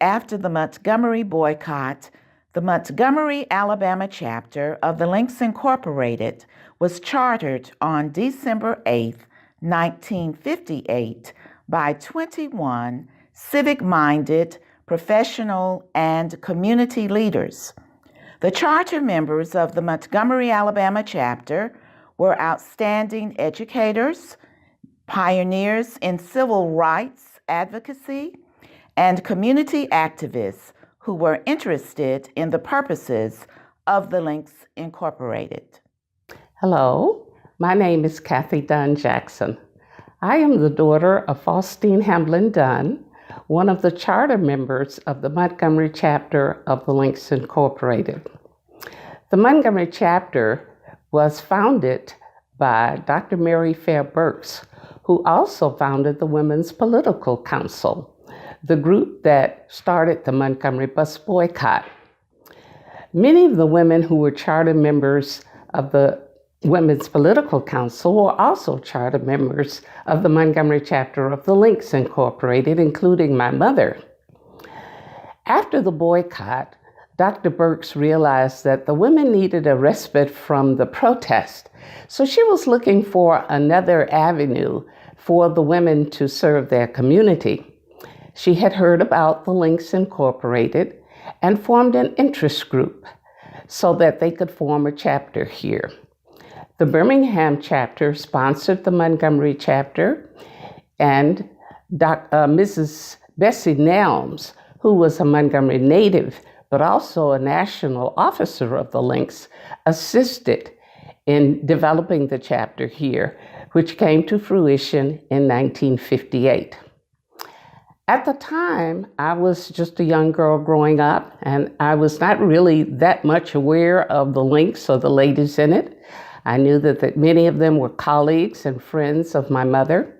after the Montgomery boycott, the Montgomery, Alabama chapter of the Links Incorporated was chartered on December 8, 1958, by 21 civic-minded, professional, and community leaders. The charter members of the Montgomery, Alabama chapter were outstanding educators, pioneers in civil rights advocacy, and community activists who were interested in the purposes of the Links Incorporated. Hello, my name is Kathy Dunn Jackson. I am the daughter of Faustine Hamblin Dunn, one of the charter members of the Montgomery chapter of the Links Incorporated. The Montgomery chapter was founded by Dr. Mary Fair Burks, who also founded the Women's Political Council, the group that started the Montgomery bus boycott. Many of the women who were charter members of the Women's Political Council were also charter members of the Montgomery chapter of the Links Incorporated, including my mother. After the boycott, Dr. Burks realized that the women needed a respite from the protest, so she was looking for another avenue for the women to serve their community. She had heard about the Links Incorporated and formed an interest group so that they could form a chapter here. The Birmingham chapter sponsored the Montgomery chapter, and Mrs. Bessie Nelms, who was a Montgomery native but also a national officer of the Links, assisted in developing the chapter here, which came to fruition in 1958. At the time, I was just a young girl growing up, and I was not really that much aware of the Links or the ladies in it. I knew that many of them were colleagues and friends of my mother.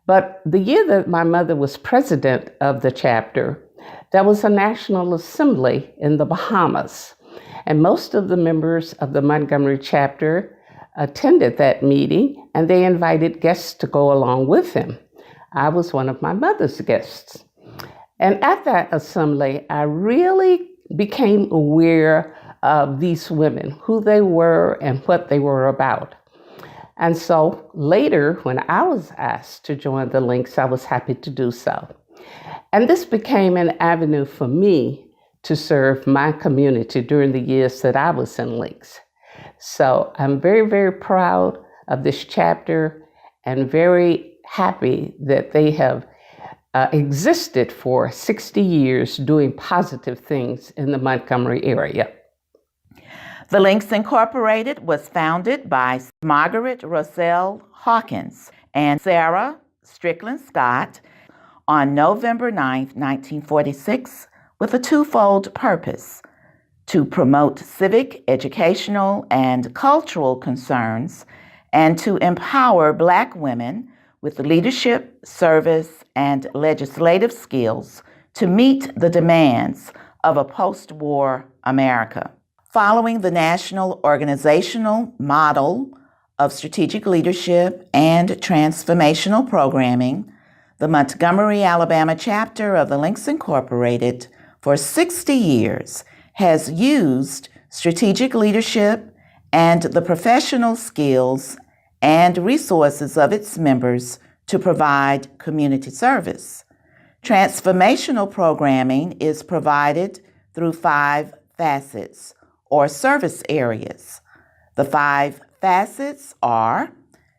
But the year that my mother was president of the chapter, there was a National Assembly in the Bahamas, and most of the members of the Montgomery chapter attended that meeting, and they invited guests to go along with them. I was one of my mother's guests. And at that assembly, I really became aware of these women, who they were and what they were about. And so later, when I was asked to join the Links, I was happy to do so. And this became an avenue for me to serve my community during the years that I was in Links. So I'm very, very proud of this chapter and very happy that they have existed for 60 years doing positive things in the Montgomery area. The Links Incorporated was founded by Margaret Roselle Hawkins and Sarah Strickland Scott on November 9, 1946, with a twofold purpose: to promote civic, educational, and cultural concerns, and to empower Black women with leadership, service, and legislative skills to meet the demands of a post-war America. Following the national organizational model of strategic leadership and transformational programming, the Montgomery, Alabama chapter of the Links Incorporated for 60 years has used strategic leadership and the professional skills and resources of its members to provide community service. Transformational programming is provided through 5 facets or service areas. The 5 facets are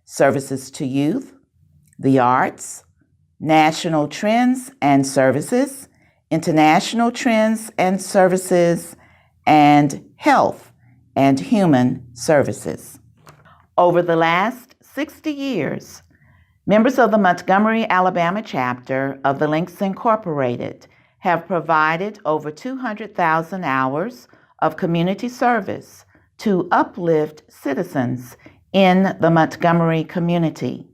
services to youth, the arts, national trends and services, international trends and services, and health and human services. Over the last 60 years, members of the Montgomery, Alabama chapter of the Links Incorporated have provided over 200,000 hours of community service to uplift citizens in the Montgomery community.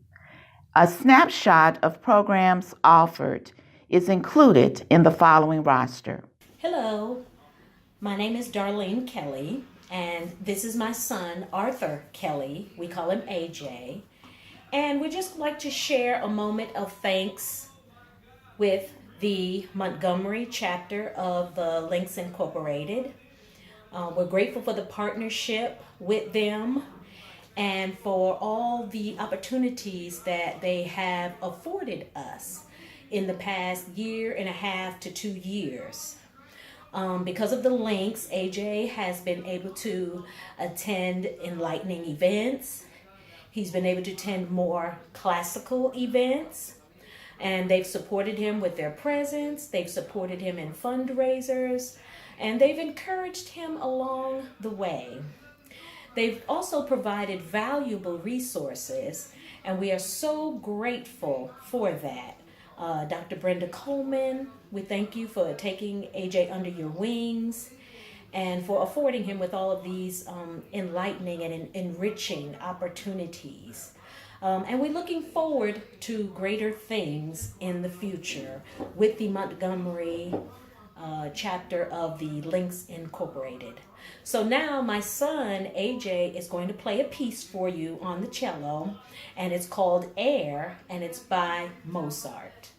A snapshot of programs offered is included in the following roster. Hello, my name is Darlene Kelly, and this is my son, Arthur Kelly. We call him AJ. And we'd just like to share a moment of thanks with the Montgomery chapter of the Links Incorporated. We're grateful for the partnership with them and for all the opportunities that they have afforded us in the past year and a half to 2 years. Because of the links, AJ has been able to attend enlightening events. He's been able to attend more classical events, and they've supported him with their presence. They've supported him in fundraisers, and they've encouraged him along the way. They've also provided valuable resources, and we are so grateful for that. Dr. Brenda Coleman, we thank you for taking AJ under your wings and for affording him with all of these enlightening and enriching opportunities. And we're looking forward to greater things in the future with the Montgomery chapter of the Links Incorporated. So now my son, AJ, is going to play a piece for you on the cello, and it's called Air, and it's by Mozart.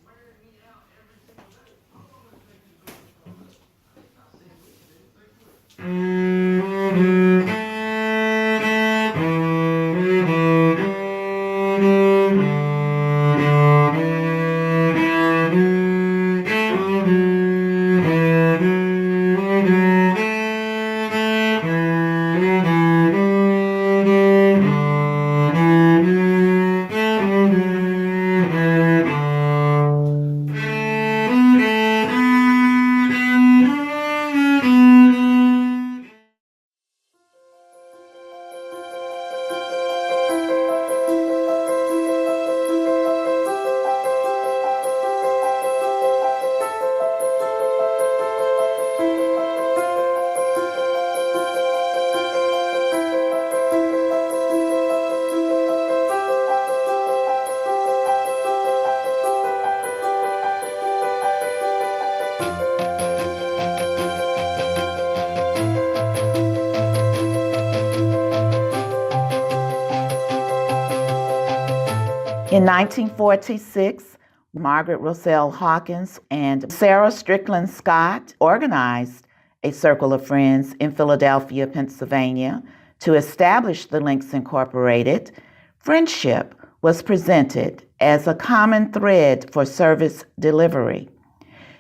In 1946, Margaret Roselle Hawkins and Sarah Strickland Scott organized a circle of friends in Philadelphia, Pennsylvania to establish the Links Incorporated. Friendship was presented as a common thread for service delivery.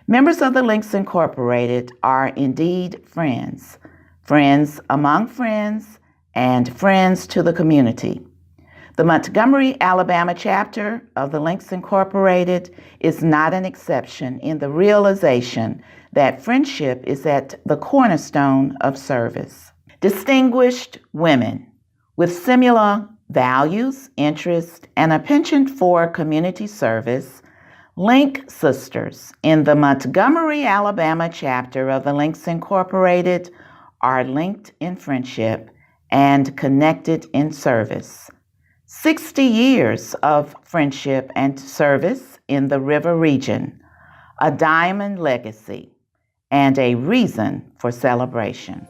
Members of the Links Incorporated are indeed friends, friends among friends, and friends to the community. The Montgomery, Alabama chapter of the Links Incorporated is not an exception in the realization that friendship is at the cornerstone of service. Distinguished women with similar values, interests, and a penchant for community service, Link sisters in the Montgomery, Alabama chapter of the Links Incorporated are linked in friendship and connected in service. 60 years of friendship and service in the River region, a diamond legacy, and a reason for celebration.